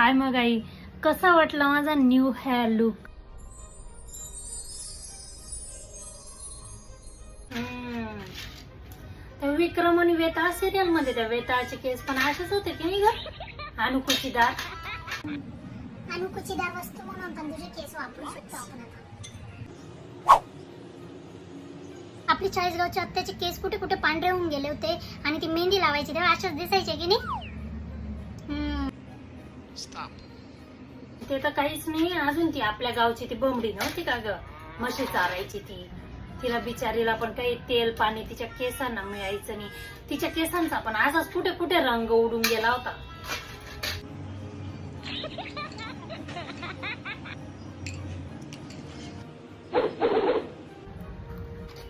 काय मग आई, कसा वाटला माझा न्यू हेअर लुक? त्या विक्रम आणि वेताळ सिरियल मध्ये त्या वेताळचे केस पण असेच होते की नाही ग? अनुकुचीदार वस्तू म्हणून पण तुझे केस वापरू शकतो आपण आता. आपली चाळीसगावच्या आत्याचे केस कुठे कुठे पांढरे होऊन गेले होते आणि ती मेहंदी लावायची तेव्हा अशाच दिसायचे की नाही. ते तर काहीच नाही. अजून ती आपल्या गावची ती बंबडी नव्हती का ग, म्हशी चारायची ती, तिला बिचारीला पण काही तेल पाणी तिच्या केसांना मिळायचं नाही. तिच्या केसांचा पण असाच कुठे कुठे रंग उडून गेला होता.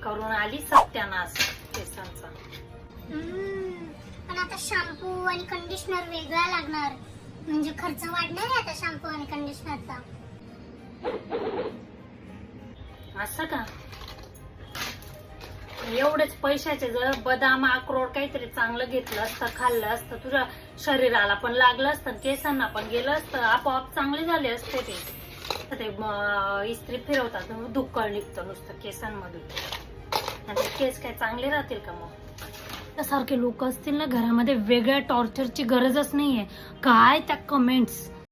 करून आली सत्यानाश केसांचा. पण आता शॅम्पू आणि कंडिशनर वेगळा लागणार, म्हणजे खर्च वाढणार आहे आता शॅम्पू आणि कंडिशनरचा. असं का? एवढेच पैशाचे जर बदाम अक्रोड काहीतरी चांगलं घेतलं असतं, खाल्लं असतं, तुझ्या शरीराला पण लागलं असतं, केसांना पण गेलं असतं, आपोआप चांगले झाले असते. ते इस्त्री फिरवतात दुक्कळ निघतं नुसतं केसांमधून, आणि केस काय चांगले राहतील का मग? त्यासारखे लोक असतील ना घरामध्ये, वेगळ्या टॉर्चरची गरजच नाहीये. काय त्या कमेंट्स